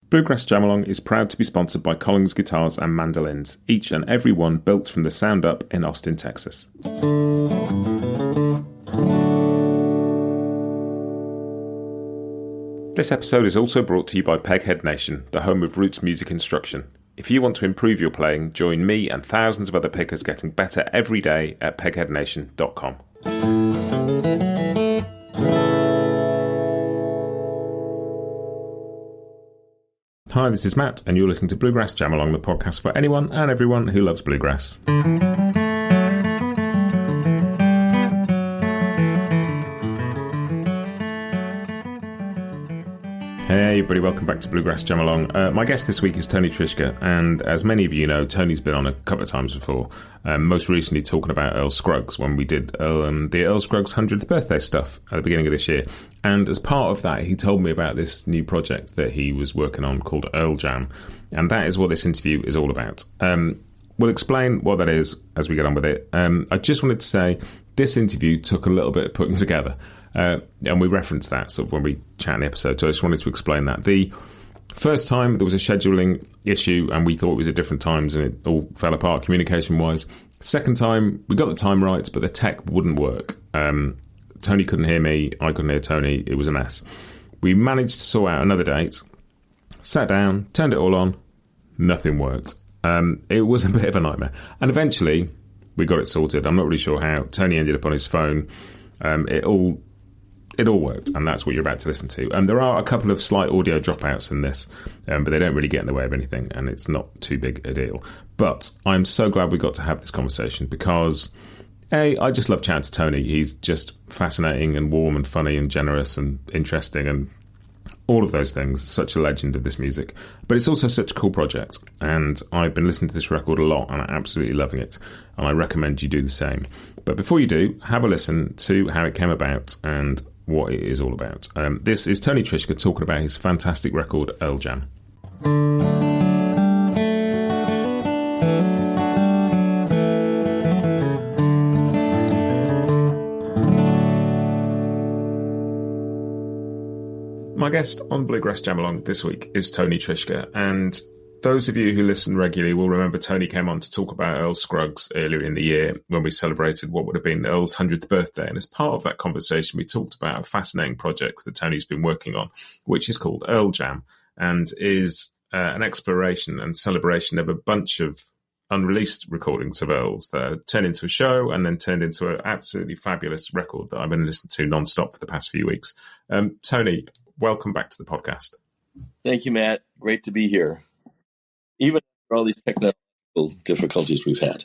Bluegrass Jam Along is proud to be sponsored by Collins Guitars and Mandolins, each and every one built from the sound up in Austin, Texas. This episode is also brought to you by Peghead Nation, the home of roots music instruction. If you want to improve your playing, join me and thousands of other pickers getting better every day at pegheadnation.com. Hi, this is Matt, and you're listening to Bluegrass Jam Along, the podcast for anyone and everyone who loves bluegrass. Hey everybody, welcome back to Bluegrass Jam Along. My guest this week is Tony Trischka, and as many of you know, Tony's been on a couple of times before, most recently talking about Earl Scruggs when we did the Earl Scruggs 100th birthday stuff at the beginning of this year. And as part of that, he told me about this new project that he was working on called Earl Jam, and that is what this interview is all about. We'll explain what that is as we get on with it. I just wanted to say this interview took a little bit of putting together. And we referenced that sort of when we chat in the episode, so I just wanted to explain that. The first time there was a scheduling issue and we thought it was at different times and it all fell apart communication-wise. Second time, we got the time right, but the tech wouldn't work. Tony couldn't hear me, I couldn't hear Tony, it was a mess. We managed to sort out another date, sat down, turned it all on, nothing worked. It was a bit of a nightmare. And eventually, we got it sorted. I'm not really sure how. Tony ended up on his phone. It all worked, and that's what you're about to listen to. There are a couple of slight audio dropouts in this, but they don't really get in the way of anything, and it's not too big a deal. But I'm so glad we got to have this conversation because, A, I just love chatting to Tony. He's just fascinating and warm and funny and generous and interesting and all of those things. Such a legend of this music. But it's also such a cool project, and I've been listening to this record a lot, and I'm absolutely loving it, and I recommend you do the same. But before you do, have a listen to how it came about and what it is all about. This is Tony Trischka talking about his fantastic record, Earl Jam. My guest on Bluegrass Jam Along this week is Tony Trischka, and those of you who listen regularly will remember Tony came on to talk about Earl Scruggs earlier in the year when we celebrated what would have been Earl's 100th birthday. And as part of that conversation, we talked about a fascinating project that Tony's been working on, which is called Earl Jam, and is an exploration and celebration of a bunch of unreleased recordings of Earl's that turned into a show and then turned into an absolutely fabulous record that I've been listening to non-stop for the past few weeks. Tony, welcome back to the podcast. Thank you, Matt. Great to be here. Even for all these technical difficulties we've had.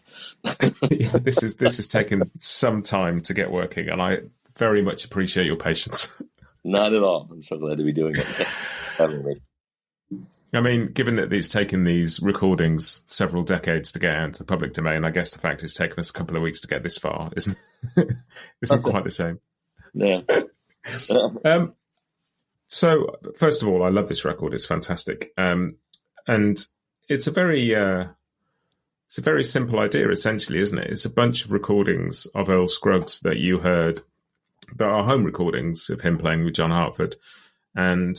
Yeah, this has taken some time to get working, and I very much appreciate your patience. Not at all. I'm so glad to be doing it. I mean, given that it's taken these recordings several decades to get out into the public domain, I guess the fact it's taken us a couple of weeks to get this far isn't quite the same. Yeah. So, first of all, I love this record. It's fantastic. And it's a very simple idea, essentially, isn't it? It's a bunch of recordings of Earl Scruggs that you heard that are home recordings of him playing with John Hartford. And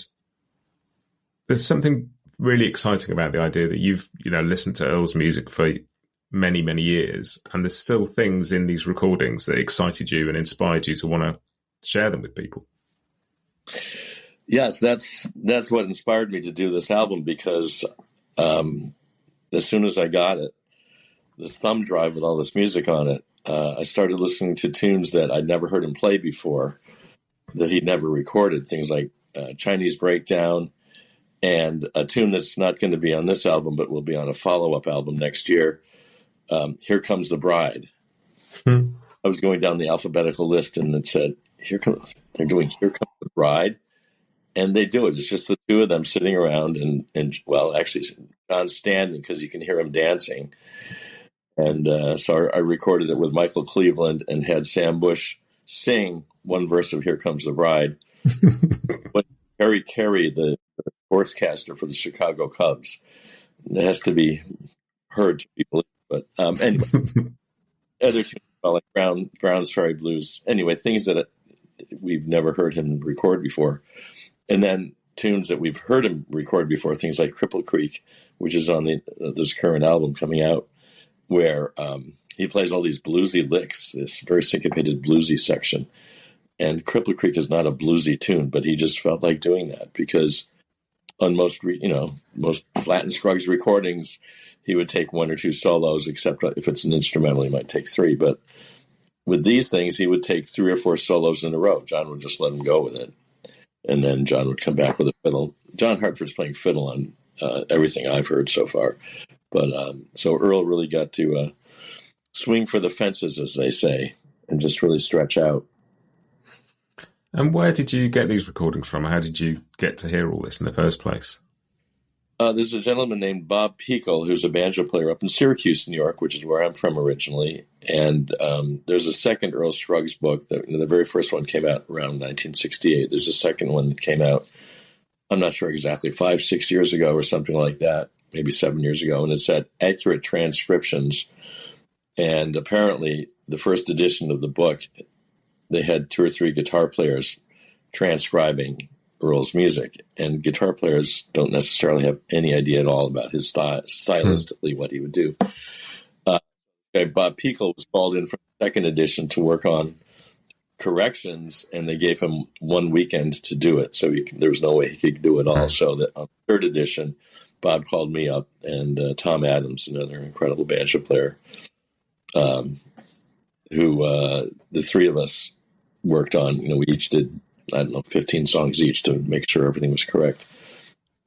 there's something really exciting about the idea that you've, listened to Earl's music for many, many years, and there's still things in these recordings that excited you and inspired you to want to share them with people. Yes, that's what inspired me to do this album, because as soon as I got it, this thumb drive with all this music on it, I started listening to tunes that I'd never heard him play before, that he'd never recorded, things like Chinese Breakdown, and a tune that's not going to be on this album but will be on a follow-up album next year, Here Comes the Bride. I was going down the alphabetical list and it said, they're doing Here Comes the Bride. And they do it. It's just the two of them sitting around and well, actually, John's standing because you can hear him dancing. And so I recorded it with Michael Cleveland and had Sam Bush sing one verse of Here Comes the Bride. But Harry Carey, the sportscaster for the Chicago Cubs, it has to be heard to people. But anyway, other tunes like Brown's Ferry Blues. Anyway, things that we've never heard him record before. And then tunes that we've heard him record before, things like Cripple Creek, which is on this current album coming out, where he plays all these bluesy licks, this very syncopated bluesy section. And Cripple Creek is not a bluesy tune, but he just felt like doing that because on most Flat and Scruggs recordings, he would take one or two solos, except if it's an instrumental, he might take three. But with these things, he would take 3 or 4 solos in a row. John would just let him go with it. And then John would come back with a fiddle. John Hartford's playing fiddle on everything I've heard so far. But so Earl really got to swing for the fences, as they say, and just really stretch out. And where did you get these recordings from? How did you get to hear all this in the first place? There's a gentleman named Bob Pekel, who's a banjo player up in Syracuse, New York, which is where I'm from originally. And there's a second Earl Scruggs book. The very first one came out around 1968. There's a second one that came out, I'm not sure exactly, 5-6 years ago or something like that, maybe 7 years ago. And it said Accurate Transcriptions. And apparently the first edition of the book, they had 2 or 3 guitar players transcribing Earl's music, and guitar players don't necessarily have any idea at all about his stylistically what he would do. Bob Pekel was called in for the second edition to work on corrections, and they gave him 1 weekend to do it, so there was no way he could do it all. So that on the third edition, Bob called me up, and Tom Adams, another incredible banjo player, who the three of us worked on. We each did, 15 songs each to make sure everything was correct.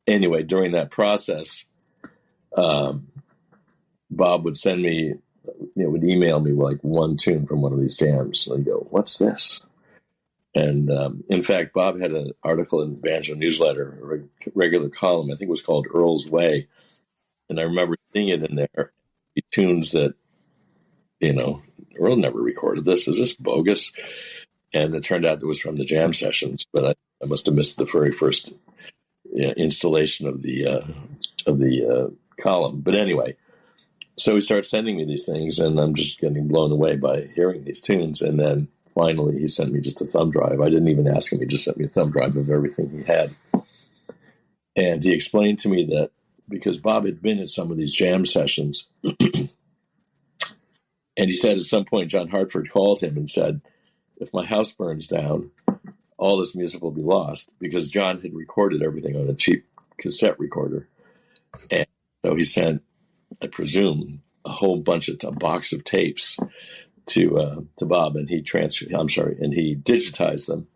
Anyway, during that process, Bob would send me, would email me like one tune from one of these jams. And I'd go, what's this? And in fact, Bob had an article in Banjo Newsletter, a regular column, I think it was called Earl's Way. And I remember seeing it in there, tunes that, Earl never recorded this. Is this bogus? And it turned out it was from the jam sessions, but I must have missed the very first installation of the column. But anyway, so he starts sending me these things, and I'm just getting blown away by hearing these tunes. And then finally, he sent me just a thumb drive. I didn't even ask him; he just sent me a thumb drive of everything he had. And he explained to me that because Bob had been at some of these jam sessions, and he said at some point John Hartford called him and said, if my house burns down, all this music will be lost, because John had recorded everything on a cheap cassette recorder. And so he sent, I presume, a box of tapes to Bob, and he digitized them.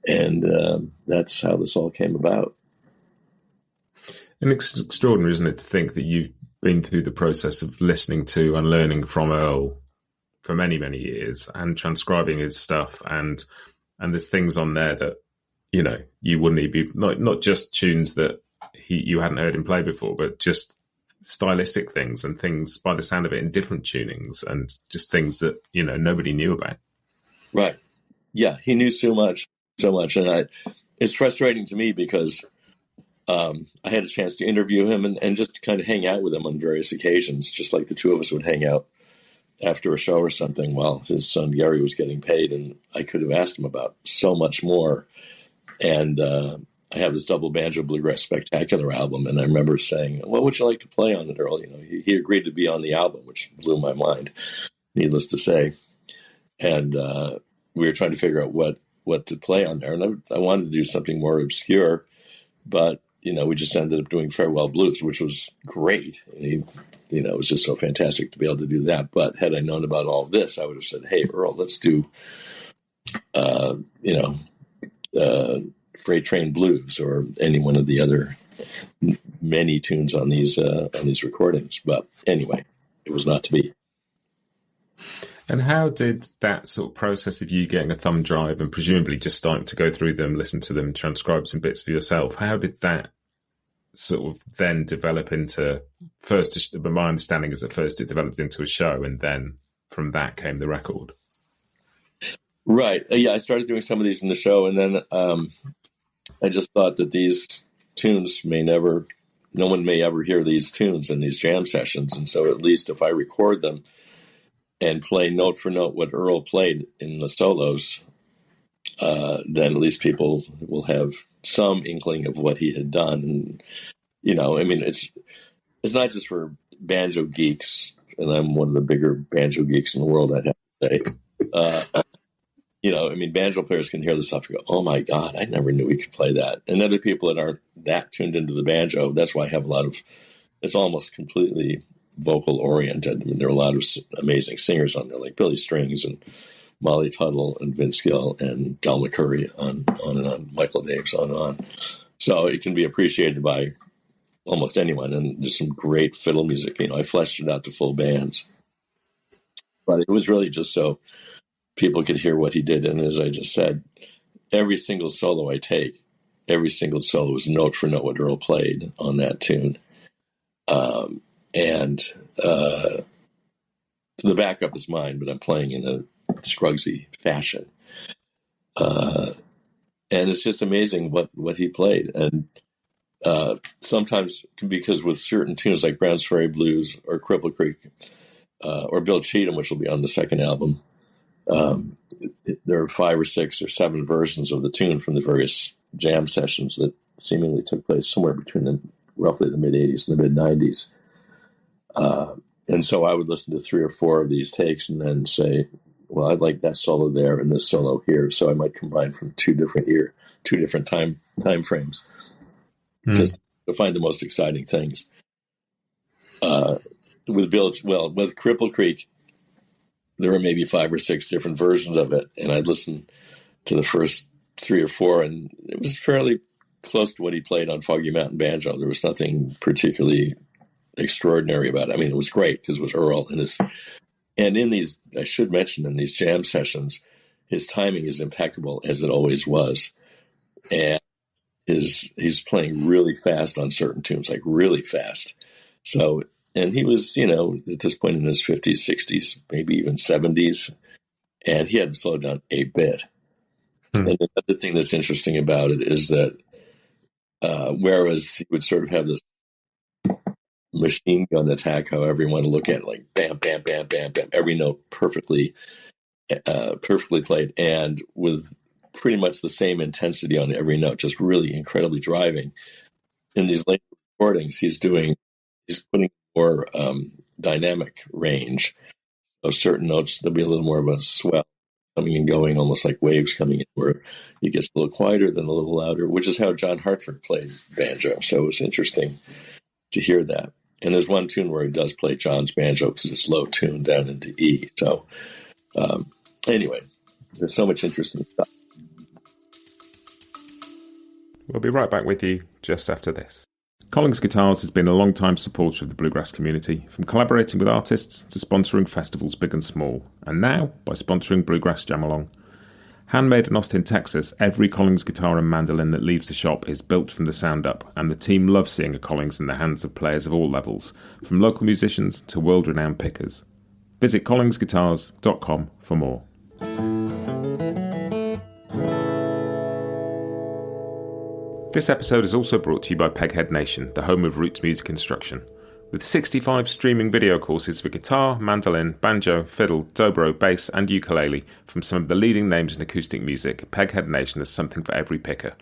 And that's how this all came about. And it's extraordinary, isn't it, to think that you've been through the process of listening to and learning from Earl for many, many years, and transcribing his stuff, and there's things on there that you wouldn't even be, not just tunes that you hadn't heard him play before, but just stylistic things and things by the sound of it in different tunings, and just things that nobody knew about. Right? Yeah, he knew so much, and it's frustrating to me because I had a chance to interview him and just kind of hang out with him on various occasions, just like the two of us would hang out after a show or something while his son Gary was getting paid, and I could have asked him about so much more. And I have this double banjo bluegrass spectacular album, and I remember saying, what would you like to play on it, Earl? He agreed to be on the album, which blew my mind, needless to say. And we were trying to figure out what to play on there, and I wanted to do something more obscure, but we just ended up doing Farewell Blues, which was great. And it was just so fantastic to be able to do that. But had I known about all of this, I would have said, hey, Earl, let's do, Freight Train Blues or any one of the other many tunes on these recordings. But anyway, it was not to be. And how did that sort of process of you getting a thumb drive and presumably just starting to go through them, listen to them, transcribe some bits for yourself, how did that sort of then develop into, first, my understanding is that first it developed into a show, and then from that came the record? Right. Yeah, I started doing some of these in the show, and then I just thought that these tunes no one may ever hear these tunes in these jam sessions, and so at least if I record them and play note for note what Earl played in the solos, then at least people will have some inkling of what he had done. And, I mean, it's not just for banjo geeks, and I'm one of the bigger banjo geeks in the world, I'd have to say. I mean, banjo players can hear this stuff and go, oh my God, I never knew we could play that. And other people that aren't that tuned into the banjo, that's why I have it's almost completely vocal oriented. I mean, there are a lot of amazing singers on there, like Billy Strings and Molly Tuttle and Vince Gill and Del McCoury, on and on, Michael Davis, on and on. So it can be appreciated by almost anyone. And there's some great fiddle music. I fleshed it out to full bands. But it was really just so people could hear what he did. And as I just said, every single solo I take, every single solo is note for note what Earl played on that tune. The backup is mine, but I'm playing in a Scruggsy fashion. And it's just amazing what he played. And sometimes, because with certain tunes like Brown's Ferry Blues or Cripple Creek or Bill Cheatham, which will be on the second album, there are 5 or 6 or 7 versions of the tune from the various jam sessions that seemingly took place somewhere between roughly the mid-'80s and the mid-'90s. And so I would listen to 3 or 4 of these takes and then say, well, I'd like that solo there and this solo here. So I might combine from two different time frames, just to find the most exciting things. With Cripple Creek, there were maybe 5 or 6 different versions of it, and I'd listen to the first 3 or 4, and it was fairly close to what he played on Foggy Mountain Banjo. There was nothing particularly extraordinary about it. I mean, it was great because it was Earl, and in these, I should mention, in these jam sessions, his timing is impeccable, as it always was, and he's playing really fast on certain tunes, like really fast. So, and he was, at this point in his 50s, 60s, maybe even 70s, and he hadn't slowed down a bit. And another thing that's interesting about it is that whereas he would sort of have this machine gun attack, however you want to look at it, like bam, bam, bam, bam, bam, every note perfectly played, and with pretty much the same intensity on every note, just really incredibly driving. In these later recordings, he's putting more dynamic range of certain notes. There'll be a little more of a swell coming and going, almost like waves coming in, where it gets a little quieter, then a little louder, which is how John Hartford plays banjo. So it was interesting to hear that. And there's one tune where he does play John's banjo because it's low tuned down into E. So anyway, there's so much interesting stuff. We'll be right back with you just after this. Collings Guitars has been a long-time supporter of the bluegrass community, from collaborating with artists to sponsoring festivals big and small, and now by sponsoring Bluegrass Jam Along. Handmade in Austin, Texas, every Collings guitar and mandolin that leaves the shop is built from the sound up, and the team loves seeing a Collings in the hands of players of all levels, from local musicians to world-renowned pickers. Visit collingsguitars.com for more. This episode is also brought to you by Peghead Nation, the home of roots music instruction. With 65 streaming video courses for guitar, mandolin, banjo, fiddle, dobro, bass and ukulele from some of the leading names in acoustic music, Peghead Nation has something for every picker.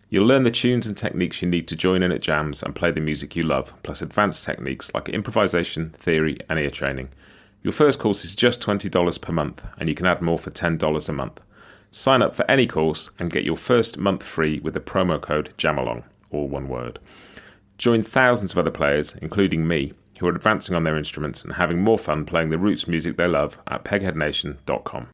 You'll learn the tunes and techniques you need to join in at jams and play the music you love, plus advanced techniques like improvisation, theory and ear training. Your first course is just $20 per month, and you can add more for $10 a month. Sign up for any course and get your first month free with the promo code JAMALONG, all one word. Join thousands of other players, including me, who are advancing on their instruments and having more fun playing the roots music they love at pegheadnation.com.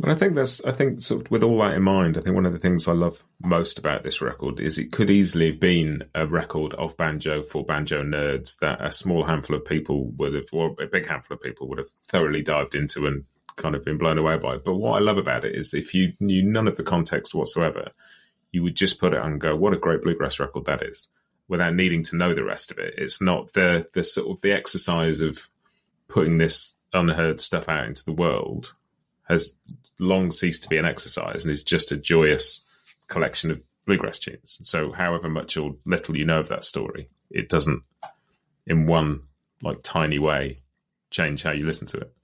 But I think sort of with all that in mind, I think one of the things I love most about this record is it could easily have been a record of banjo for banjo nerds that a small handful of people would have, or a big handful of people would have thoroughly dived into and kind of been blown away by. But what I love about it is if you knew none of the context whatsoever, you would just put it on and go, what a great bluegrass record that is, without needing to know the rest of it. It's not the sort of the exercise of putting this unheard stuff out into the world has long ceased to be an exercise and is just a joyous collection of bluegrass tunes. So however much or little you know of that story, it doesn't in one like tiny way change how you listen to it.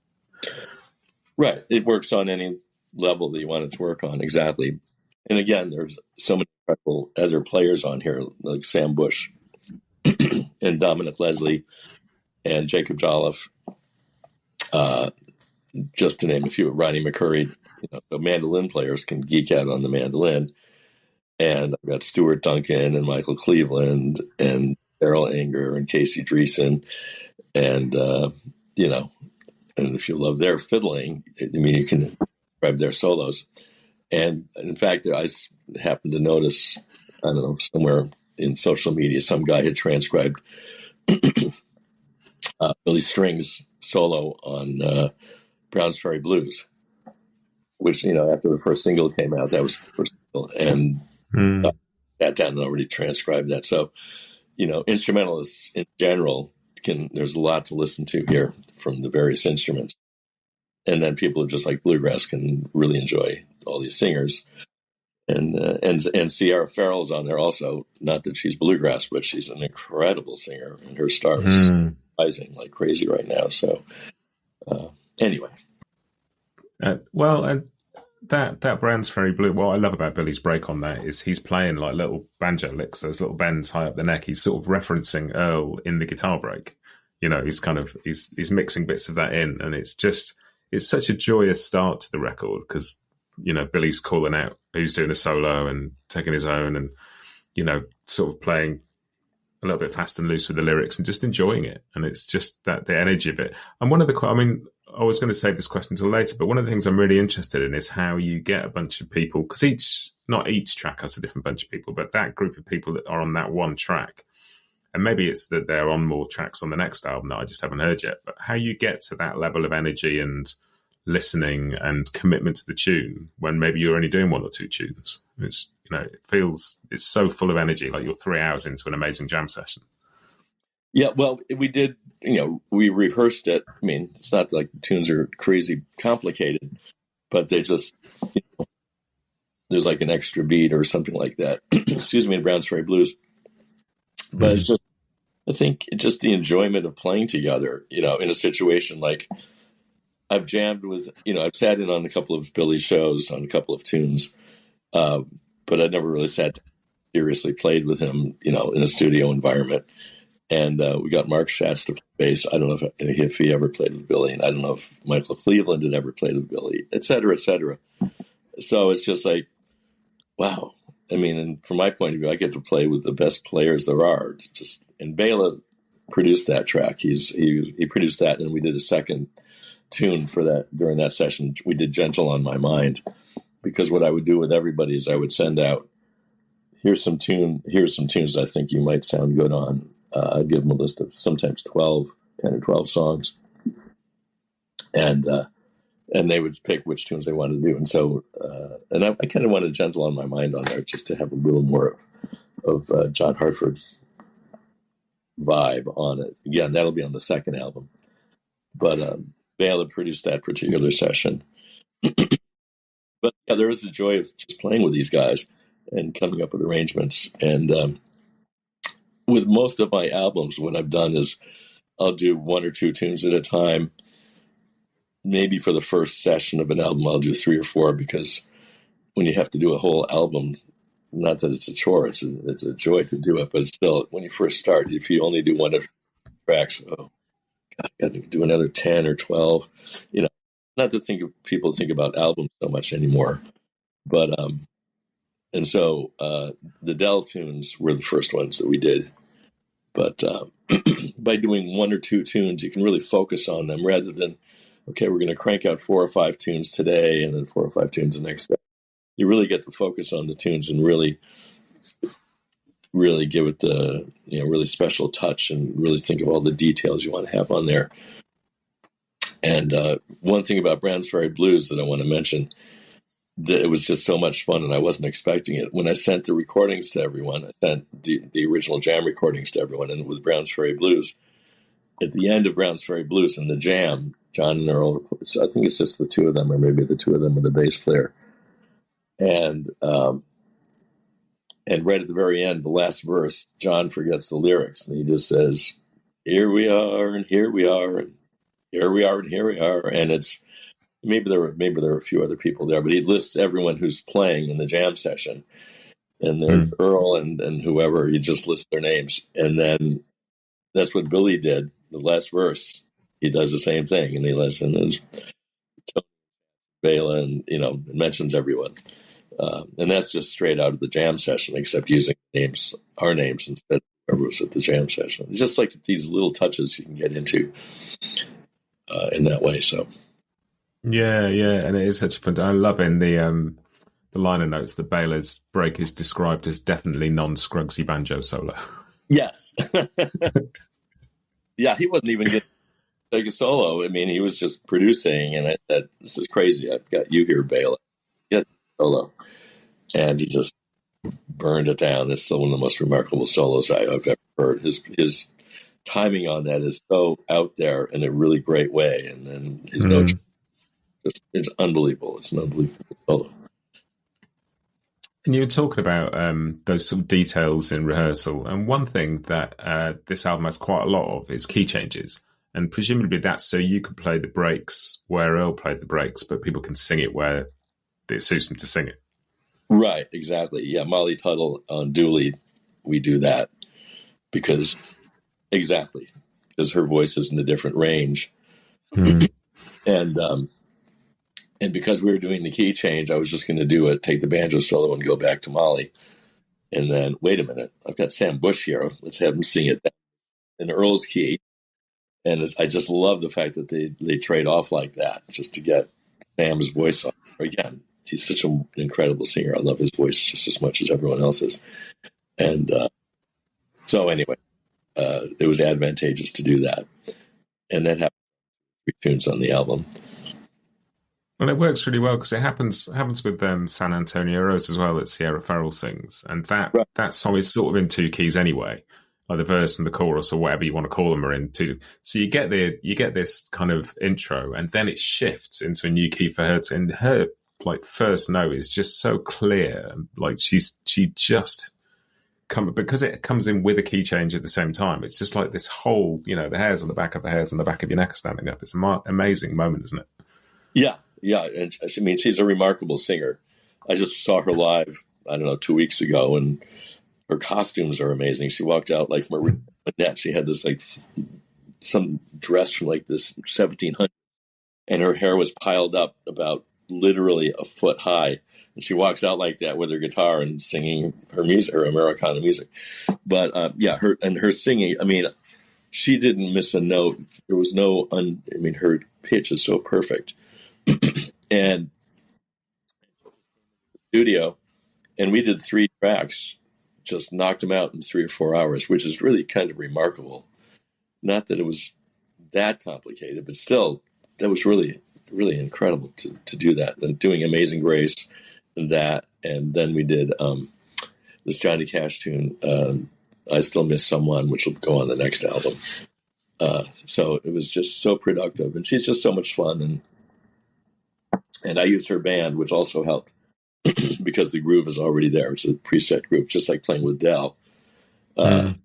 Right. It works on any level that you want it to work on. Exactly. And again, there's so many incredible other players on here, like Sam Bush and Dominic Leslie and Jacob Jolliffe, just to name a few. Ronnie McCoury. So mandolin players can geek out on the mandolin. And I've got Stuart Duncan and Michael Cleveland and Errol Anger and Casey Dreesen. And, and if you love their fiddling, you can grab their solos. And in fact, I happened to notice, I don't know, somewhere in social media, some guy had transcribed Billy String's solo on Browns Ferry Blues, which, after the first single came out, that was the first single. And sat down and already transcribed that. So, instrumentalists in general there's a lot to listen to here from the various instruments. And then people who just like bluegrass can really enjoy all these singers. And Sierra Ferrell's on there also. Not that she's bluegrass, but she's an incredible singer, and her star is rising like crazy right now. So anyway. And that Browns Ferry Blue, what I love about Billy's break on that is he's playing like little banjo licks, those little bends high up the neck. He's sort of referencing Earl in the guitar break. He's mixing bits of that in, and it's such a joyous start to the record because, Billy's calling out who's doing a solo and taking his own and, sort of playing a little bit fast and loose with the lyrics and just enjoying it. And it's just that the energy of it. And I was going to save this question until later, but one of the things I'm really interested in is how you get a bunch of people, because not each track has a different bunch of people, but that group of people that are on that one track, and maybe it's that they're on more tracks on the next album that I just haven't heard yet, but how you get to that level of energy and listening and commitment to the tune when maybe you're only doing one or two tunes. It's, it's so full of energy, like you're 3 hours into an amazing jam session. Yeah, well, we did, we rehearsed it. I mean, it's not like the tunes are crazy complicated, but they just, there's like an extra beat or something like that. Excuse me, in Browns Ferry Blues. But it's just, I think it's just the enjoyment of playing together, in a situation like I've jammed with, I've sat in on a couple of Billy shows on a couple of tunes, but I never really sat seriously played with him, in a studio environment. And we got Mark Schatz to play bass. I don't know if he ever played with Billy, and I don't know if Michael Cleveland had ever played with Billy, et cetera, et cetera. So it's just like, wow. I mean, and from my point of view, I get to play with the best players there are. And Bela produced that track. He produced that, and we did a second tune for that during that session. We did "Gentle on My Mind," because what I would do with everybody is I would send out, here's some tunes I think you might sound good on. I'd give them a list of sometimes 10 or 12 songs, and they would pick which tunes they wanted to do. And so, and I kind of wanted "Gentle on My Mind" on there just to have a little more of John Hartford's vibe on it. Again, that'll be on the second album. But Bela produced that particular session. But yeah, there was the joy of just playing with these guys and coming up with arrangements. And with most of my albums, what I've done is I'll do one or two tunes at a time. Maybe for the first session of an album, I'll do 3 or 4, because when you have to do a whole album, not that it's a chore, it's a joy to do it, but it's still, when you first start, if you only do one of the tracks, oh, God, I got to do another 10 or 12. Not to people think about albums so much anymore, but and so the Dell tunes were the first ones that we did. But by doing 1 or 2 tunes, you can really focus on them rather than, okay, we're going to crank out 4 or 5 tunes today and then 4 or 5 tunes the next day. You really get to focus on the tunes and really give it the really special touch and really think of all the details you want to have on there. And one thing about Browns Ferry Blues that I want to mention, that it was just so much fun, and I wasn't expecting it. When I sent the recordings to everyone, I sent the original jam recordings to everyone, and with Browns Ferry Blues, at the end of Browns Ferry Blues in the jam, John and Earl, I think it's just the 2 of them, or maybe the 2 of them with the bass player. And right at the very end, the last verse, John forgets the lyrics, and he just says, "Here we are, and here we are, and here we are, and here we are." And it's, maybe there were a few other people there, but he lists everyone who's playing in the jam session. And there's Earl and whoever, he just lists their names. And then that's what Billy did. The last verse, he does the same thing. And he lists, and there's Bela, and, mentions everyone. And that's just straight out of the jam session, except using our names instead of whoever was at the jam session. Just like these little touches you can get into in that way. So. Yeah, and it is such a fun. I love in the liner notes that Bela's break is described as definitely non-Scruggsy banjo solo. Yes. Yeah, he wasn't even getting to take a solo. I mean, he was just producing, and I said, "This is crazy. I've got you here, Bela. Get a solo." And he just burned it down. It's still one of the most remarkable solos I've ever heard. His timing on that is so out there in a really great way, and then his notes. It's unbelievable. It's an unbelievable solo. And you were talking about those sort of details in rehearsal, and one thing that this album has quite a lot of is key changes, and presumably that's so you can play the breaks where Earl played the breaks, but people can sing it where it suits them to sing it. Right, exactly. Yeah, Molly Tuttle on Dooley, we do that because her voice is in a different range, and because we were doing the key change, I was just going to do it, take the banjo solo and go back to Molly. And then, wait a minute, I've got Sam Bush here. Let's have him sing it in Earl's key. And I just love the fact that they trade off like that just to get Sam's voice off. Again, he's such an incredible singer. I love his voice just as much as everyone else's. And so anyway, it was advantageous to do that. And that happened 3 tunes on the album. Well, it works really well because it happens with San Antonio Rose as well that Sierra Ferrell sings, and that song is sort of in 2 keys anyway, like the verse and the chorus or whatever you want to call them are in 2. So you get this kind of intro, and then it shifts into a new key for her. And her like first note is just so clear, like she just because it comes in with a key change at the same time. It's just like this whole the hairs on the back of your neck are standing up. It's an amazing moment, isn't it? Yeah. Yeah, and I mean, she's a remarkable singer. I just saw her live, 2 weeks ago, and her costumes are amazing. She walked out like Marie Antoinette. She had this like some dress from like this 1700s, and her hair was piled up about literally a foot high. And she walks out like that with her guitar and singing her music, her Americana music. But her singing. I mean, she didn't miss a note. There was her pitch is so perfect. And studio, and we did 3 tracks, just knocked them out in 3 or 4 hours, which is really kind of remarkable. Not that it was that complicated, but still, that was really, really incredible to do that. And doing Amazing Grace and that, and then we did this Johnny Cash tune, I Still Miss Someone, which will go on the next album. So it was just so productive, and she's just so much fun, and I used her band, which also helped because the groove is already there. It's a preset groove, just like playing with Del. Playing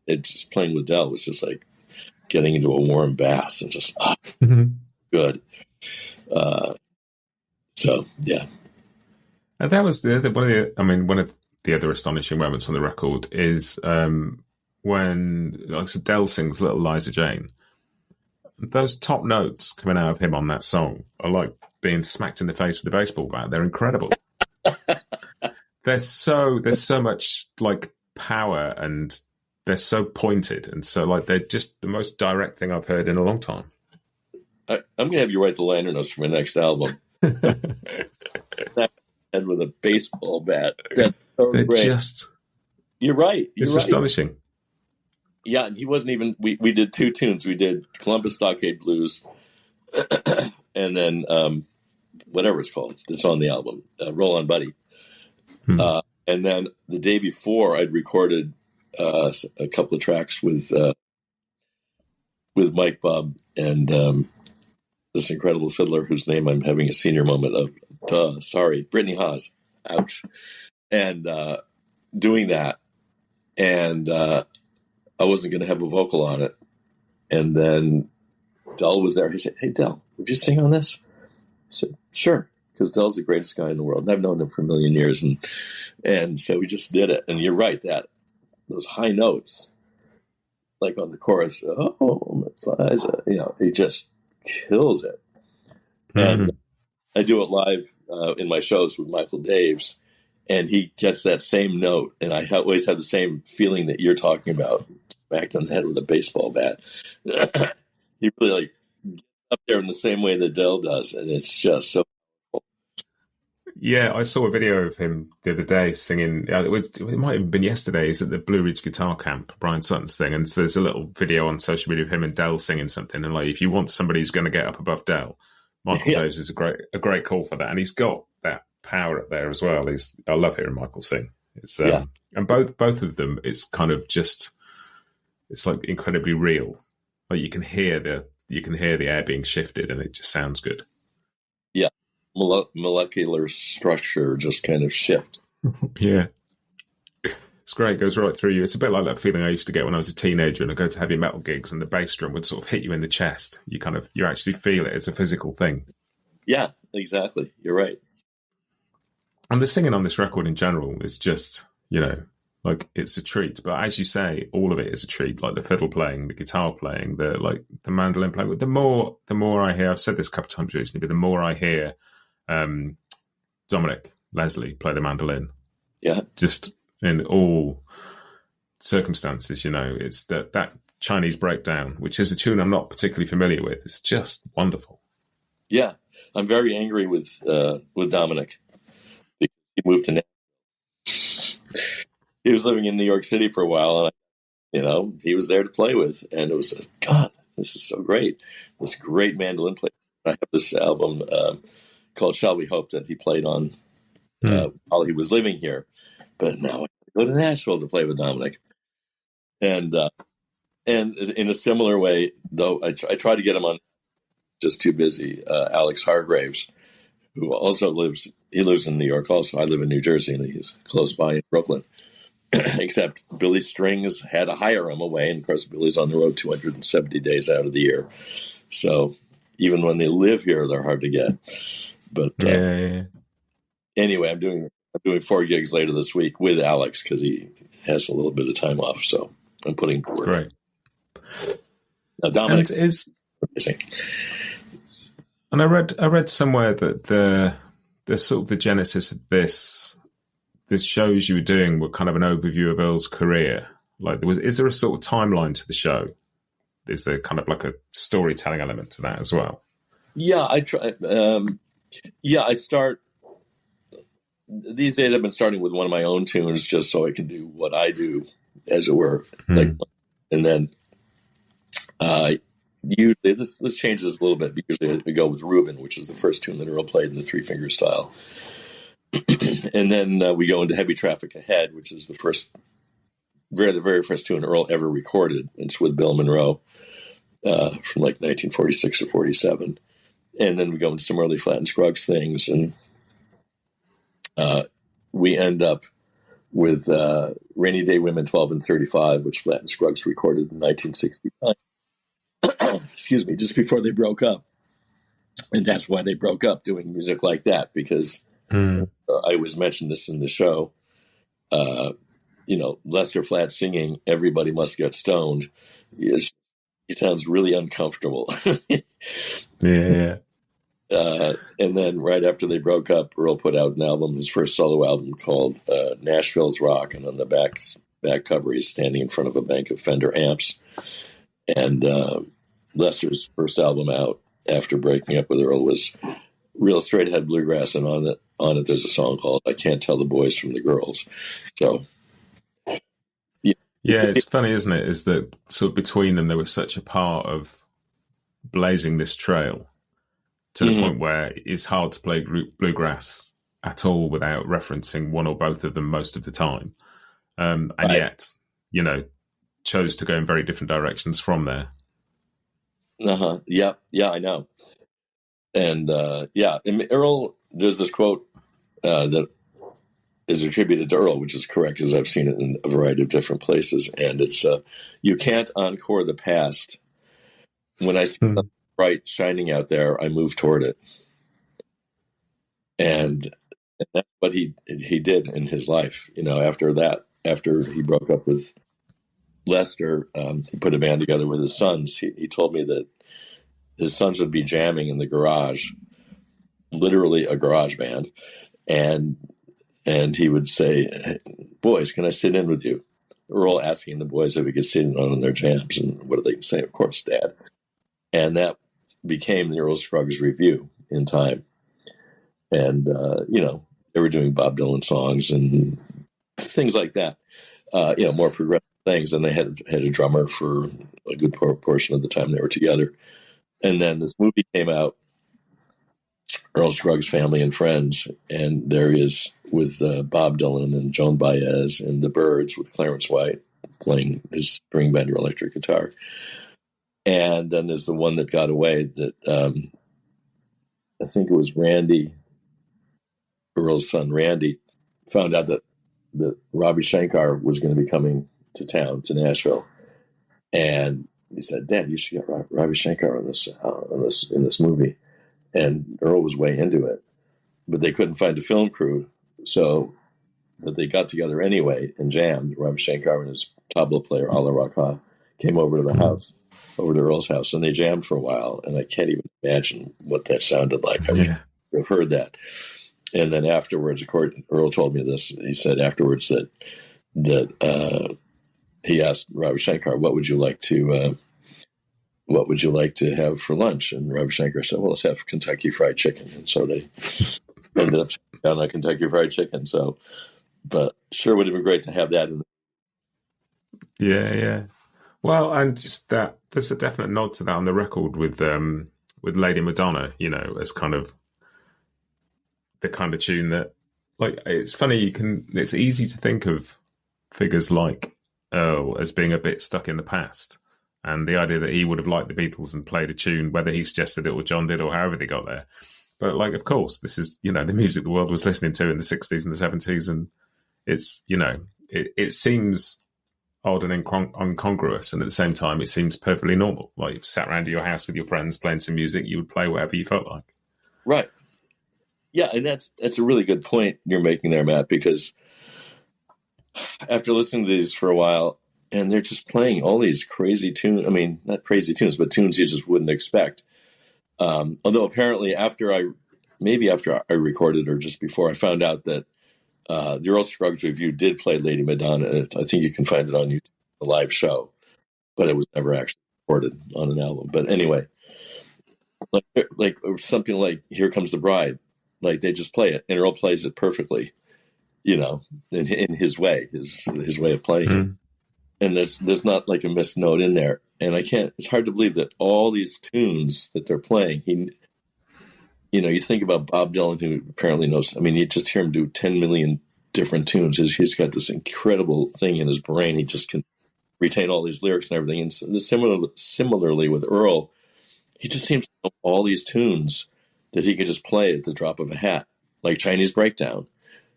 with Del was just like getting into a warm bath and just good. So yeah, and that was one of the other astonishing moments on the record is when Del sings "Little Liza Jane." Those top notes coming out of him on that song are like being smacked in the face with a baseball bat. They're incredible. There's so much like power, and they're so pointed, and so like they're just the most direct thing I've heard in a long time. I'm gonna have you write the liner notes for my next album. And with a baseball bat. That's so they're great. You're right. It's astonishing. Yeah, and he wasn't even. We did 2 tunes. We did Columbus Stockade Blues, and then whatever it's called. That's on the album, Roll On Buddy. And then the day before, I'd recorded a couple of tracks with Mike Bob and this incredible fiddler whose name I'm having a senior moment of. Brittany Haas. Ouch. And doing that, and I wasn't going to have a vocal on it. And then Del was there. He said, "Hey, Del, would you sing on this?" So sure, because Dell's the greatest guy in the world, and I've known him for a million years, and so we just did it. And you're right, that those high notes, like on the chorus, oh, Miss Liza, he just kills it. And I do it live in my shows with Michael Daves, and he gets that same note, and I always have the same feeling that you're talking about, smacked on the head with a baseball bat. He really like gets up there in the same way that Dell does, and it's just so cool. Yeah, I saw a video of him the other day singing. It might have been yesterday. He's at the Blue Ridge Guitar Camp, Bryan Sutton's thing, and so there's a little video on social media of him and Dell singing something. And like, if you want somebody who's going to get up above Dell, Michael Daves is a great call for that, and he's got that power up there as well. I love hearing Michael sing. It's and both of them, it's kind of just, it's like incredibly real. Like you can hear the air being shifted, and it just sounds good. Yeah, molecular structure just kind of shift. Yeah, it's great. It goes right through you. It's a bit like that feeling I used to get when I was a teenager and I go to heavy metal gigs and the bass drum would sort of hit you in the chest. You actually feel it. It's a physical thing. Yeah, exactly. You're right. And the singing on this record in general is just, like it's a treat. But as you say, all of it is a treat. Like the fiddle playing, the guitar playing, the mandolin playing. The more I hear, I've said this a couple of times recently, but the more I hear Dominic Leslie play the mandolin, just in all circumstances, it's that Chinese breakdown, which is a tune I'm not particularly familiar with. It's just wonderful. Yeah, I'm very angry with Dominic. He moved to Nashville. He was living in New York City for a while, and he was there to play with, and it was God, this is so great. This great mandolin player. I have this album called "Shall We Hope" that he played on while he was living here, but now I go to Nashville to play with Dominic, and in a similar way, though I tried to get him on, just too busy. Alex Hargraves, who also lives in New York. Also, I live in New Jersey, and he's close by in Brooklyn. Except Billy Strings had to hire him away, and of course Billy's on the road 270 days out of the year. So even when they live here, they're hard to get. But anyway, I'm doing 4 gigs later this week with Alex because he has a little bit of time off. So I'm putting to work. Right. Now Dominic is amazing. And I read somewhere that the sort of the genesis of this shows you were doing were kind of an overview of Earl's career. Like, is there a sort of timeline to the show? Is there kind of like a storytelling element to that as well? Yeah, I try. I start these days. I've been starting with one of my own tunes just so I can do what I do, as it were. And then usually this changes a little bit because we go with Reuben, which is the first tune that Earl played in the 3-finger style. And then we go into Heavy Traffic Ahead, which is the very first tune Earl ever recorded. It's with Bill Monroe from like 1946 or 47. And then we go into some early Flat and Scruggs things, and we end up with Rainy Day Women 12 and 35, which Flat and Scruggs recorded in 1969. Excuse me, just before they broke up. And that's why they broke up, doing music like that, because I always mention this in the show. Lester Flatt singing "Everybody Must Get Stoned" he sounds really uncomfortable. Yeah. And then right after they broke up, Earl put out an album, his first solo album called "Nashville's Rock," and on the back cover, he's standing in front of a bank of Fender amps. And Lester's first album out after breaking up with Earl was real straight ahead bluegrass, and on it there's a song called "I Can't Tell the Boys from the Girls." So yeah, it's funny, isn't it? Is that sort of between them there was such a part of blazing this trail to the point where it's hard to play bluegrass at all without referencing one or both of them most of the time, and yet chose to go in very different directions from there. Yeah, I know. And Earl, there's this quote that is attributed to Earl, which is correct because I've seen it in a variety of different places. And it's, "You can't encore the past. When I see the bright shining out there, I move toward it." And that's what he did in his life. After that, after he broke up with Lester, he put a band together with his sons. He told me that his sons would be jamming in the garage, literally a garage band, and he would say, "Hey, boys, can I sit in with you?" Earl asking the boys if he could sit in on their jams, and what do they say? Of course, Dad. And that became the Earl Scruggs Review in time. And they were doing Bob Dylan songs and things like that. More progressive things. And they had a drummer for a good portion of the time they were together. And then this movie came out, Earl Scruggs Family and Friends, and there he is with Bob Dylan and Joan Baez and the Byrds with Clarence White playing his string bender electric guitar. And then there's the one that got away that I think it was Randy, Earl's son Randy, found out that Ravi Shankar was going to be coming to town, to Nashville. And he said, "Dad, you should get Ravi Shankar in this movie." And Earl was way into it, but they couldn't find a film crew, but they got together anyway and jammed. Ravi Shankar and his tabla player, Ala Rakha, came over to the house, over to Earl's house, and they jammed for a while, and I can't even imagine what that sounded like. I would have heard that. And then afterwards, Earl told me this. He said afterwards that he asked Ravi Shankar, "What would you like to have for lunch?" And Ravi Shankar said, "Well, let's have Kentucky Fried Chicken." And so they ended up down on Kentucky Fried Chicken. So, but sure would have been great to have that. Yeah. Well, and just that, there's a definite nod to that on the record with Lady Madonna, as kind of the kind of tune that, like, it's funny, it's easy to think of figures like Earl as being a bit stuck in the past. And the idea that he would have liked the Beatles and played a tune, whether he suggested it or John did or however they got there. But, like, of course, this is, the music the world was listening to in the 60s and the 70s. And it's, it seems odd and incongruous. And at the same time, it seems perfectly normal. Like, you sat around at your house with your friends playing some music, you would play whatever you felt like. Right. Yeah, and that's a really good point you're making there, Matt, because after listening to these for a while, and they're just playing all these crazy tunes. I mean, not crazy tunes, but tunes you just wouldn't expect. Although apparently after I recorded, or just before, I found out that the Earl Scruggs Review did play Lady Madonna. I think you can find it on YouTube, a live show, but it was never actually recorded on an album. But anyway, like something like "Here Comes the Bride," like they just play it, and Earl plays it perfectly, in his way, his way of playing it. And there's not like a missed note in there. And it's hard to believe that all these tunes that they're playing, you think about Bob Dylan, who apparently knows, I mean, you just hear him do 10 million different tunes. He's got this incredible thing in his brain. He just can retain all these lyrics and everything. And similarly with Earl, he just seems to know all these tunes that he could just play at the drop of a hat, like Chinese Breakdown.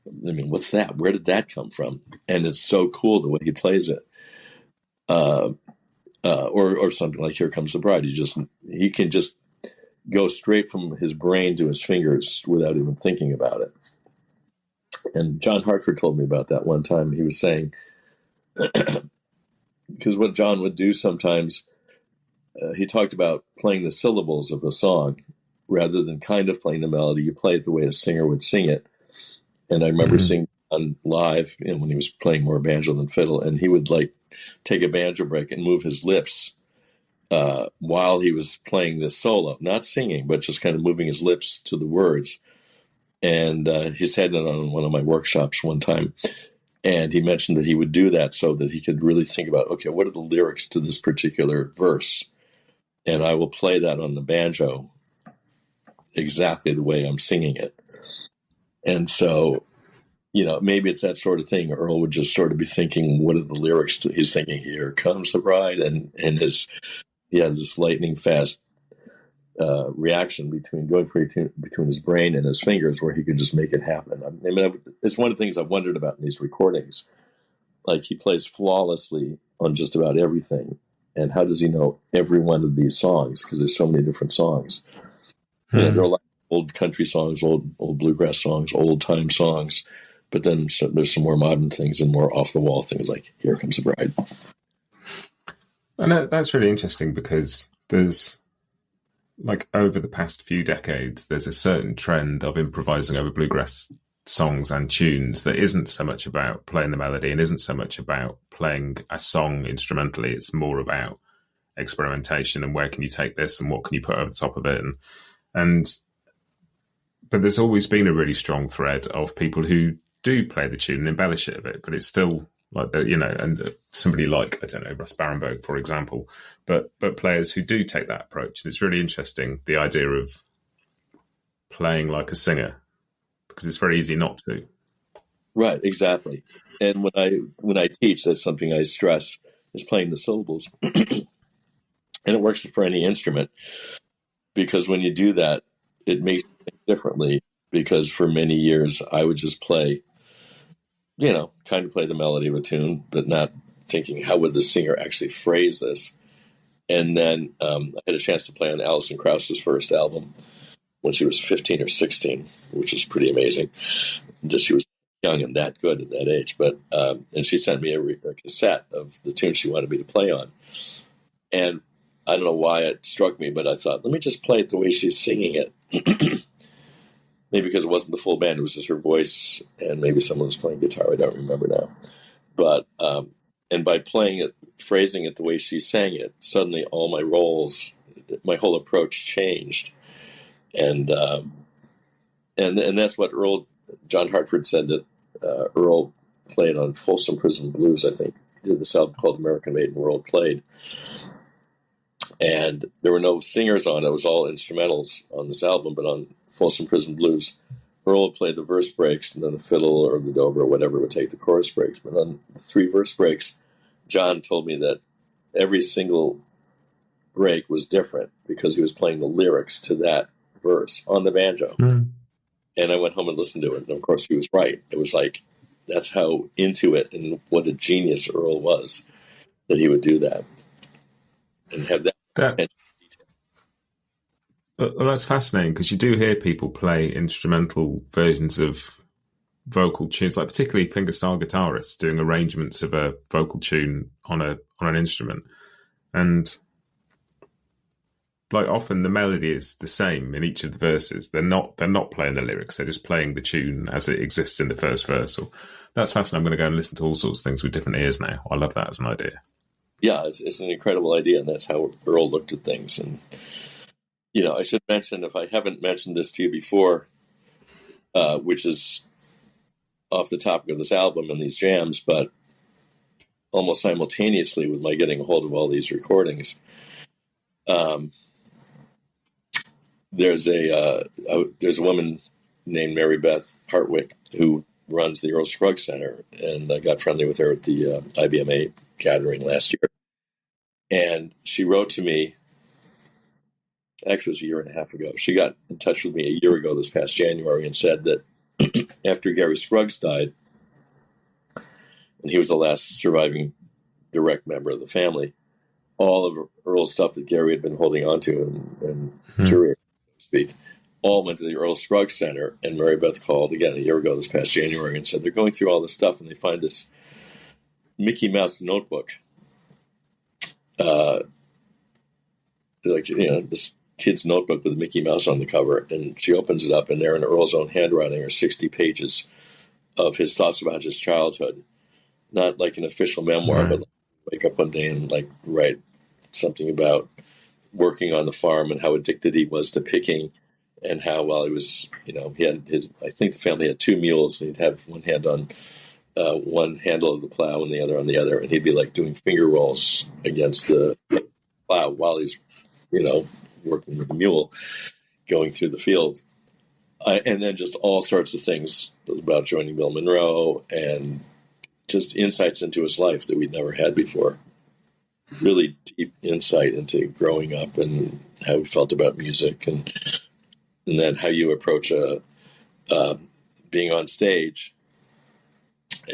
I mean, what's that? Where did that come from? And it's so cool the way he plays it. Or something like "Here Comes the Bride." He can just go straight from his brain to his fingers without even thinking about it. And John Hartford told me about that one time. He was saying, because what John would do sometimes, he talked about playing the syllables of a song rather than kind of playing the melody. You play it the way a singer would sing it. And I remember seeing on live, when he was playing more banjo than fiddle, and he would like take a banjo break and move his lips while he was playing this solo, not singing, but just kind of moving his lips to the words. And he said it on one of my workshops one time, and he mentioned that he would do that so that he could really think about, okay, what are the lyrics to this particular verse? And I will play that on the banjo exactly the way I'm singing it. And so, maybe it's that sort of thing. Earl would just sort of be thinking, what are the lyrics he's thinking? "Here Comes the Bride," and he has this lightning fast reaction between his brain and his fingers, where he can just make it happen. I mean, it's one of the things I've wondered about in these recordings. Like, he plays flawlessly on just about everything, and how does he know every one of these songs? Because there's so many different songs. And there are a lot old country songs, old bluegrass songs, old time songs. But then there's some more modern things and more off the wall things like "Here Comes the Bride." And that's really interesting because there's, like, over the past few decades, there's a certain trend of improvising over bluegrass songs and tunes that isn't so much about playing the melody and isn't so much about playing a song instrumentally. It's more about experimentation and where can you take this and what can you put over the top of it. But there's always been a really strong thread of people who do play the tune and embellish it a bit, but it's still like the, and somebody like, I don't know, Russ Barenberg, for example, but players who do take that approach. And it's really interesting, the idea of playing like a singer, because it's very easy not to. Right, exactly. And when I teach, that's something I stress, is playing the syllables. And it works for any instrument, because when you do that, it makes you think differently. Because for many years, I would just play, kind of play the melody of a tune, but not thinking, how would the singer actually phrase this? And then I had a chance to play on Alison Krauss's first album when she was 15 or 16, which was pretty amazing. Just she was young and that good at that age. But and she sent me a cassette of the tune she wanted me to play on. And I don't know why it struck me, but I thought, let me just play it the way she's singing it. Maybe because it wasn't the full band, it was just her voice, and maybe someone was playing guitar. I don't remember now. But and by playing it, phrasing it the way she sang it, suddenly all my roles, my whole approach changed. And that's what John Hartford said that Earl played on Folsom Prison Blues, I think. He did this album called American Made and World Played. And there were no singers on it. It was all instrumentals on this album, but on Folsom Prison Blues, Earl would play the verse breaks, and then the fiddle or the dobro or whatever would take the chorus breaks. But on the 3 verse breaks, John told me that every single break was different because he was playing the lyrics to that verse on the banjo. Mm. And I went home and listened to it. And of course, he was right. It was like, that's how into it and what a genius Earl was that he would do that and have that. Well, that's fascinating because you do hear people play instrumental versions of vocal tunes, like particularly fingerstyle guitarists doing arrangements of a vocal tune on an instrument, and like often the melody is the same in each of the verses. They're not playing the lyrics; they're just playing the tune as it exists in the first verse. So that's fascinating. I'm going to go and listen to all sorts of things with different ears now. I love that as an idea. Yeah, it's an incredible idea, and that's how Earl looked at things. And I should mention, if I haven't mentioned this to you before, which is off the topic of this album and these jams, but almost simultaneously with my getting a hold of all these recordings, there's a woman named Mary Beth Hartwick who runs the Earl Scruggs Center, and I got friendly with her at the IBMA gathering last year. And she wrote to me, actually it was a year and a half ago. She got in touch with me a year ago this past January and said that after Gary Scruggs died, and he was the last surviving direct member of the family, all of Earl's stuff that Gary had been holding on to and curated, so to speak, all went to the Earl Scruggs Center. And Mary Beth called again a year ago this past January and said they're going through all this stuff and they find this Mickey Mouse notebook. This kid's notebook with Mickey Mouse on the cover, and she opens it up, and there in Earl's own handwriting are 60 pages of his thoughts about his childhood. Not like an official memoir, but like, wake up one day and like write something about working on the farm and how addicted he was to picking, and how while he was, he had I think the family had 2 mules, and he'd have one hand on one handle of the plow and the other on the other, and he'd be like doing finger rolls against the plow while he's, working with the mule, going through the field. And then just all sorts of things about joining Bill Monroe and just insights into his life that we'd never had before. Really deep insight into growing up and how he felt about music, and then how you approach being on stage.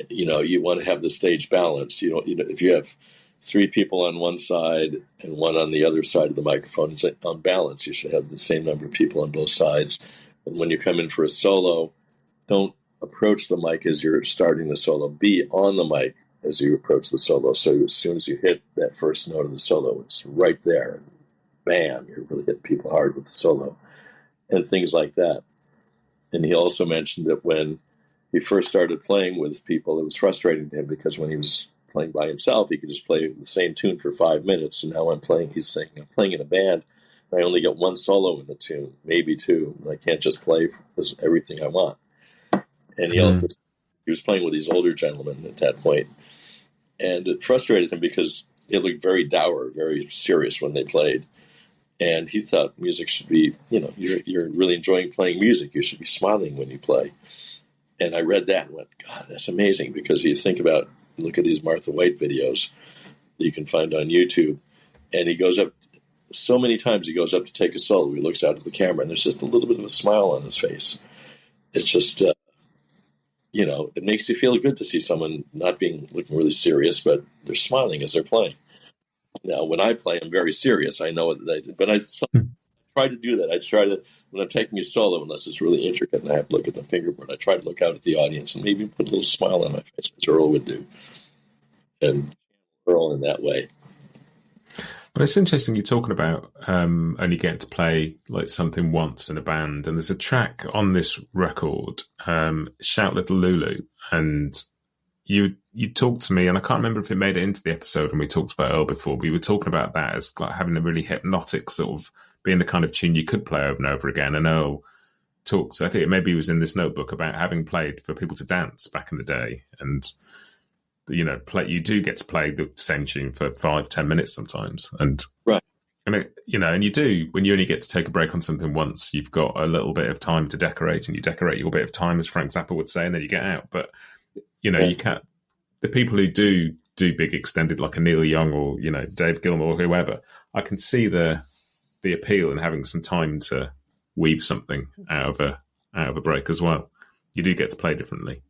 You want to have the stage balanced. If you have 3 people on one side and one on the other side of the microphone, it's like on balance. You should have the same number of people on both sides, And when you come in for a solo, don't approach the mic as you're starting the solo. Be on the mic as you approach the solo. So as soon as you hit that first note of the solo, it's right there. Bam, you're really hitting people hard with the solo. And things like that. And he also mentioned that when he first started playing with people, it was frustrating to him because when he was playing by himself, he could just play the same tune for 5 minutes. And now he's saying, I'm playing in a band, and I only get one solo in the tune, maybe two. And I can't just play everything I want. And he was playing with these older gentlemen at that point. And it frustrated him because they looked very dour, very serious when they played. And he thought music should be, you're really enjoying playing music. You should be smiling when you play. And I read that and went, God, that's amazing. Because you look at these Martha White videos that you can find on YouTube. And he goes up, so many times he goes up to take a solo. He looks out at the camera and there's just a little bit of a smile on his face. It's just, it makes you feel good to see someone looking really serious, but they're smiling as they're playing. Now, when I play, I'm very serious. I know that I did, but I try to do that. I try to, when I'm taking a solo, unless it's really intricate and I have to look at the fingerboard, I try to look out at the audience and maybe put a little smile on my face, as Earl would do, and Earl in that way. But it's interesting you're talking about only getting to play like something once in a band, and there's a track on this record, "Shout Little Lulu," and you talked to me, and I can't remember if it made it into the episode when we talked about Earl before. We were talking about that as like having a really hypnotic sort of being the kind of tune you could play over and over again. And Earl talks, I think it maybe was in this notebook, about having played for people to dance back in the day, and you do get to play the same tune for 5-10 minutes sometimes, and right. And and you do, when you only get to take a break on something once, you've got a little bit of time to decorate, and you decorate your bit of time, as Frank Zappa would say, and then you get out. But you can't. The people who do big extended, like a Neil Young or Dave Gilmour or whoever, I can see the appeal in having some time to weave something out of a break as well. You do get to play differently.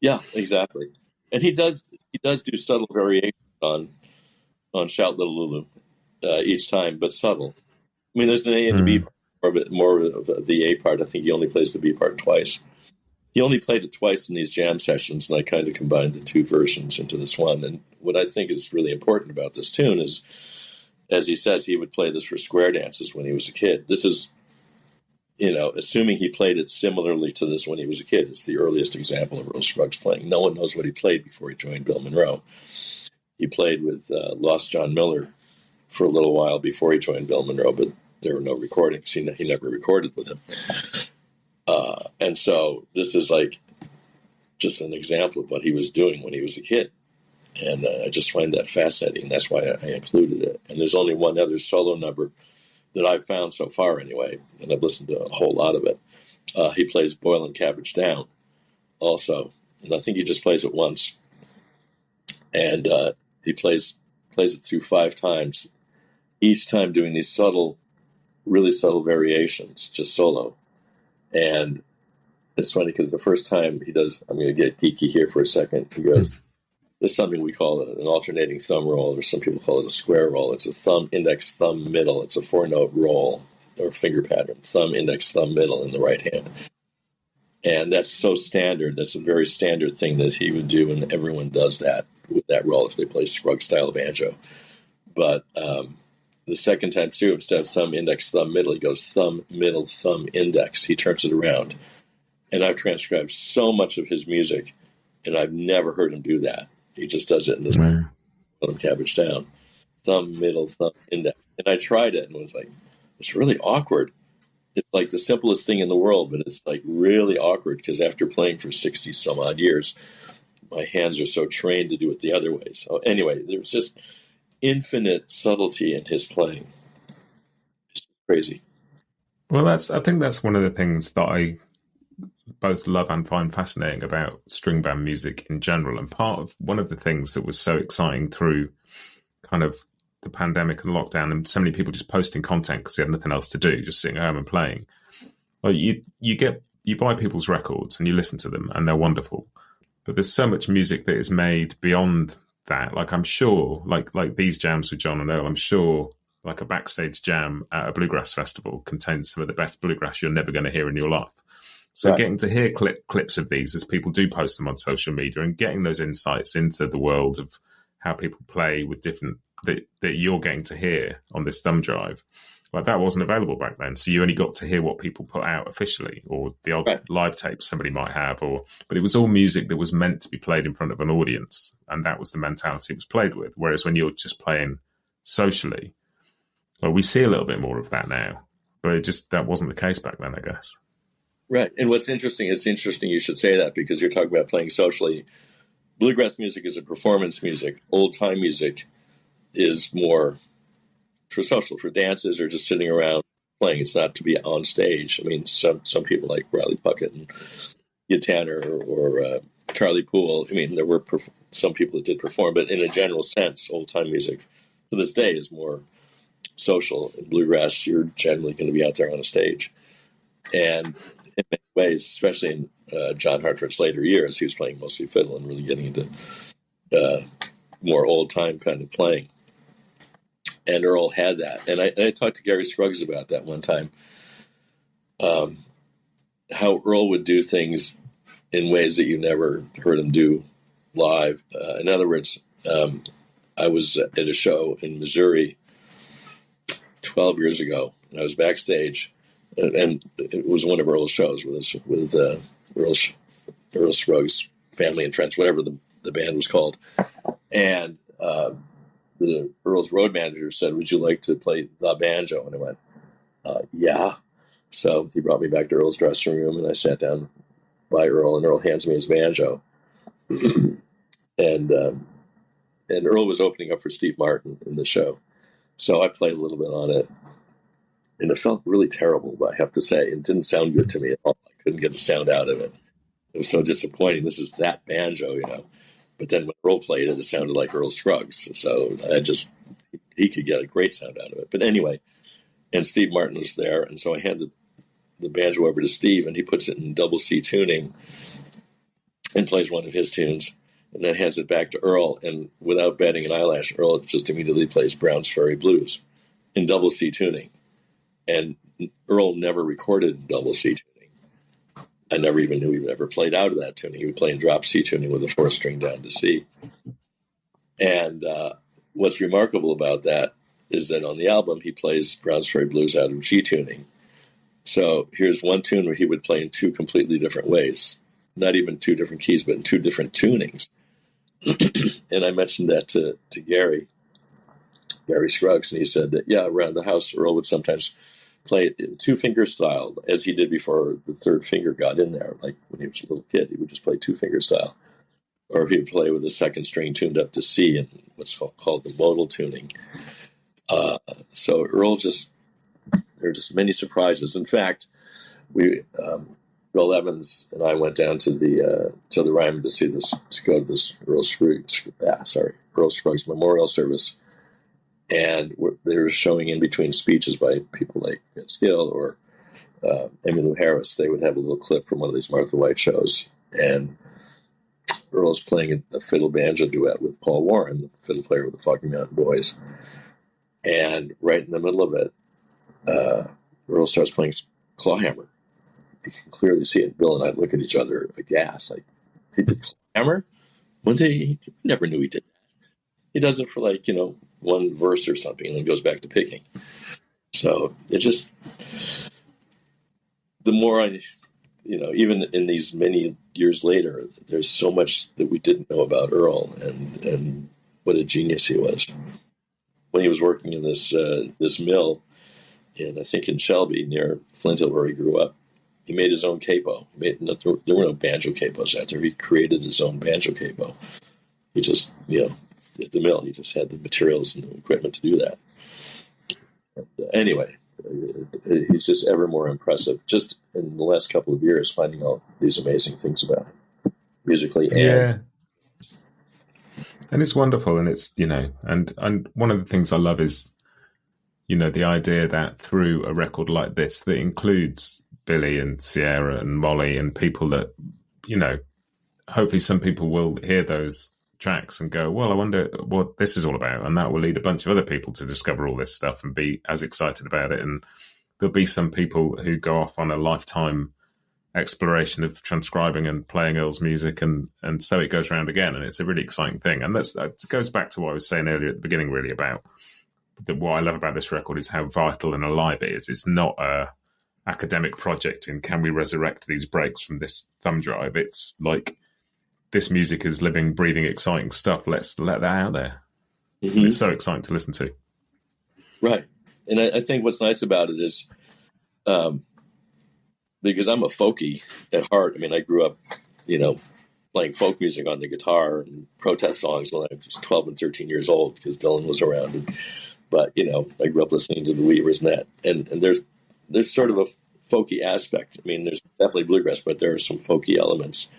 Yeah, exactly. And he does do subtle variations on "Shout Little Lulu" each time, but subtle. I mean, there's an A and the B part, more of the A part. I think he only plays the B part twice. He only played it twice in these jam sessions, and I kind of combined the two versions into this one. And what I think is really important about this tune is, as he says, he would play this for square dances when he was a kid. This is, assuming he played it similarly to this when he was a kid. It's the earliest example of Earl Scruggs playing. No one knows what he played before he joined Bill Monroe. He played with Lost John Miller for a little while before he joined Bill Monroe, but there were no recordings. He never recorded with him. And so this is like just an example of what he was doing when he was a kid. And I just find that fascinating. That's why I included it. And there's only one other solo number that I've found so far anyway, and I've listened to a whole lot of it. He plays "Boilin' Cabbage Down" also, and I think he just plays it once. And he plays it through 5 times, each time doing these really subtle variations, just solo. And it's funny because the first time he does, I'm going to get geeky here for a second, he goes, there's something we call an alternating thumb roll, or some people call it a square roll. It's a thumb, index, thumb, middle. It's a 4-note roll or finger pattern, thumb, index, thumb, middle in the right hand. And that's so standard. That's a very standard thing that he would do, and everyone does that with that roll if they play Scruggs-style banjo. But the second time, too, instead of thumb, index, thumb, middle, he goes thumb, middle, thumb, index. He turns it around. And I've transcribed so much of his music, and I've never heard him do that. He just does it in this Cabbage Down. Thumb, middle, thumb, index. And I tried it and was like, it's really awkward. It's like the simplest thing in the world, but it's like really awkward because after playing for 60 some odd years, my hands are so trained to do it the other way. So anyway, there's just infinite subtlety in his playing. It's just crazy. Well, I think that's one of the things that I both love and find fascinating about string band music in general. And one of the things that was so exciting through kind of the pandemic and lockdown, and so many people just posting content because they had nothing else to do, just sitting at home and playing. Well, you buy people's records and you listen to them, and they're wonderful. But there's so much music that is made beyond that. Like I'm sure, like these jams with John and Earl, I'm sure like a backstage jam at a bluegrass festival contains some of the best bluegrass you're never going to hear in your life. So getting to hear clips of these as people do post them on social media and getting those insights into the world of how people play with different that you're getting to hear on this thumb drive, like that wasn't available back then. So you only got to hear what people put out officially, or the odd live tapes somebody might have, but it was all music that was meant to be played in front of an audience, and that was the mentality it was played with. Whereas when you're just playing socially, well, we see a little bit more of that now, but that wasn't the case back then, I guess. Right. And what's interesting, it's interesting you should say that, because you're talking about playing socially. Bluegrass music is a performance music. Old time music is more for social, for dances or just sitting around playing. It's not to be on stage. I mean, some people like Riley Puckett and Gid Tanner or Charlie Poole. I mean, there were some people that did perform, but in a general sense, old time music to this day is more social. In bluegrass, you're generally going to be out there on a stage. And in many ways, especially in John Hartford's later years, he was playing mostly fiddle and really getting into more old-time kind of playing. And Earl had that. And I talked to Gary Scruggs about that one time, how Earl would do things in ways that you never heard him do live. In other words, I was at a show in Missouri 12 years ago, and I was backstage, and it was one of Earl's shows with Earl Scruggs, Family and Friends, whatever the band was called. And the Earl's road manager said, "Would you like to play the banjo?" And I went, "Yeah." So he brought me back to Earl's dressing room, and I sat down by Earl, and Earl hands me his banjo. and Earl was opening up for Steve Martin in the show. So I played a little bit on it, and it felt really terrible, I have to say. It didn't sound good to me at all. I couldn't get a sound out of it. It was so disappointing. This is that banjo, you know. But then when Earl played it, it sounded like Earl Scruggs. So he could get a great sound out of it. But anyway, and Steve Martin was there, and so I handed the banjo over to Steve, and he puts it in double C tuning and plays one of his tunes, and then hands it back to Earl, and without batting an eyelash, Earl just immediately plays Brown's Ferry Blues in double C tuning. And Earl never recorded in double C tuning. I never even knew he ever played out of that tuning. He would play in drop C tuning with a 4-string down to C. And what's remarkable about that is that on the album, he plays Brown's Ferry Blues out of G tuning. So here's one tune where he would play in two completely different ways, not even two different keys, but in two different tunings. And I mentioned that to Gary Scruggs, and he said that, yeah, around the house, Earl would sometimes play it in 2-finger style, as he did before the third finger got in there. Like when he was a little kid, he would just play 2-finger style. Or he would play with the second string tuned up to C in what's called the modal tuning. So Earl there are just many surprises. In fact, Bill Evans and I went down to the Ryman to go to this Earl Scruggs memorial service, and they were showing in between speeches by people like Vince Gill or Emmylou Harris. They would have a little clip from one of these Martha White shows, and Earl's playing a fiddle banjo duet with Paul Warren, the fiddle player with the Foggy Mountain Boys, and right in the middle of it, Earl starts playing clawhammer. You can clearly see it. Bill and I look at each other aghast, like, he did clawhammer? One day, he never knew he did that. He does it for one verse or something, and then goes back to picking. So it just, the more even in these many years later, there's so much that we didn't know about Earl and what a genius he was. When he was working in this mill I think in Shelby near Flint Hill, where he grew up, he made his own capo. There were no banjo capos out there. He created his own banjo capo. He just, at the mill, he just had the materials and the equipment to do that. And, anyway, he's just ever more impressive. Just in the last couple of years, finding all these amazing things about him, musically. And it's wonderful. And it's, and one of the things I love is, the idea that through a record like this that includes Billy and Sierra and Molly and people that, hopefully some people will hear those tracks and go, well, I wonder what this is all about. And that will lead a bunch of other people to discover all this stuff and be as excited about it. And there'll be some people who go off on a lifetime exploration of transcribing and playing Earl's music, and so it goes around again, and it's a really exciting thing. And that goes back to what I was saying earlier at the beginning, really, about what I love about this record is how vital and alive it is. It's not a academic project in can we resurrect these breaks from this thumb drive. It's like, this music is living, breathing, exciting stuff. Let's let that out there. Mm-hmm. It's so exciting to listen to. Right. And I think what's nice about it is, because I'm a folkie at heart. I mean, I grew up, playing folk music on the guitar and protest songs when I was 12 and 13 years old because Dylan was around. But I grew up listening to the Weavers and that. And there's sort of a folky aspect. I mean, there's definitely bluegrass, but there are some folky elements.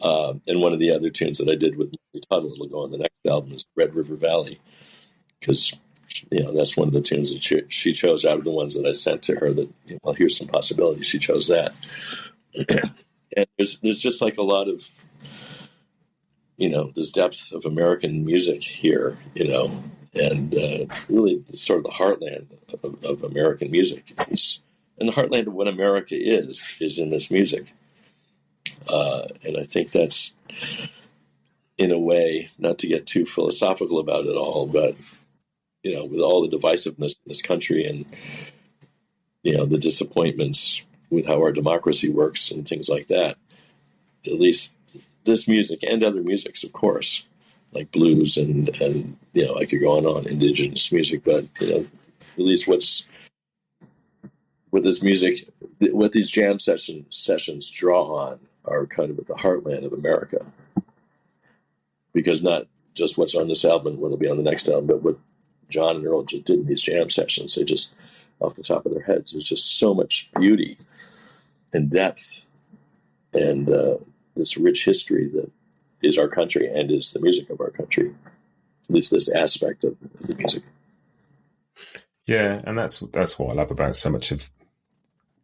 And one of the other tunes that I did with Tuttle, it'll go on the next album, is Red River Valley, because that's one of the tunes that she chose out of the ones that I sent to her. That here's some possibilities. She chose that, and there's just like a lot of this depth of American music here, and really sort of the heartland of American music. And the heartland of what America is in this music. And I think that's, in a way, not to get too philosophical about it all, but, with all the divisiveness in this country and, the disappointments with how our democracy works and things like that, at least this music and other musics, of course, like blues and I could go on, indigenous music, but, at least with this music, what these jam sessions draw on are kind of at the heartland of America, because not just what's on this album, what'll be on the next album, but what John and Earl just did in these jam sessions. They just, off the top of their heads, there's just so much beauty and depth and this rich history that is our country and is the music of our country, at least this aspect of the music. Yeah, and that's what I love about so much of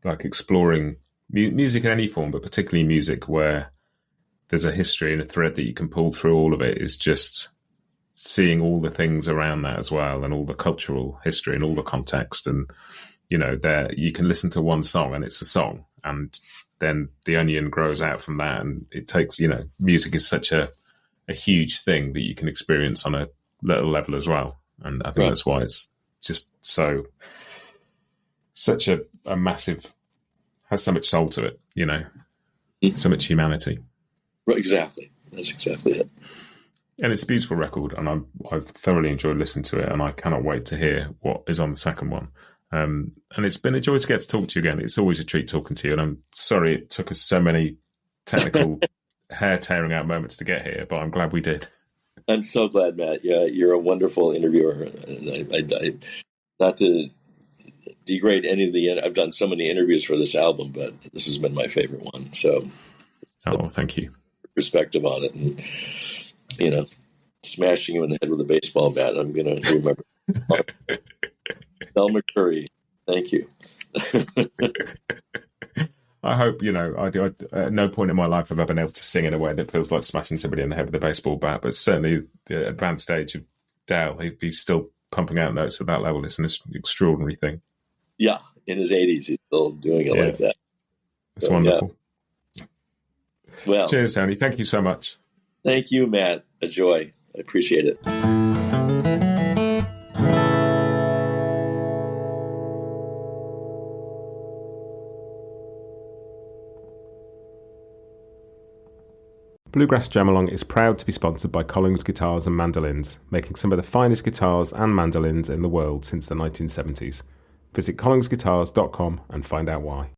like exploring music in any form, but particularly music where there's a history and a thread that you can pull through all of it, is just seeing all the things around that as well, and all the cultural history and all the context. And, there you can listen to one song and it's a song, and then the onion grows out from that. And it takes, music is such a huge thing that you can experience on a little level as well. And I think that's why it's just such a massive, has so much soul to it, so much humanity. Right, exactly. That's exactly it. And it's a beautiful record, and I've thoroughly enjoyed listening to it, and I cannot wait to hear what is on the second one. And it's been a joy to get to talk to you again. It's always a treat talking to you, and I'm sorry it took us so many technical hair-tearing out moments to get here, but I'm glad we did. I'm so glad, Matt. Yeah, you're a wonderful interviewer. And I not to degrade any of the. I've done so many interviews for this album, but this has been my favorite one. So, thank you. Perspective on it, and smashing you in the head with a baseball bat. I'm going to remember. Tell McCoury, thank you. I hope, I at no point in my life have I been able to sing in a way that feels like smashing somebody in the head with a baseball bat, but certainly the advanced age of Dale, he's still pumping out notes at that level. It's an extraordinary thing. Yeah, in his 80s, he's still doing it like that. It's wonderful. Yeah. Well, cheers, Tony. Thank you so much. Thank you, Matt. A joy. I appreciate it. Bluegrass Jam Along is proud to be sponsored by Collings Guitars and Mandolins, making some of the finest guitars and mandolins in the world since the 1970s. Visit collingsguitars.com and find out why.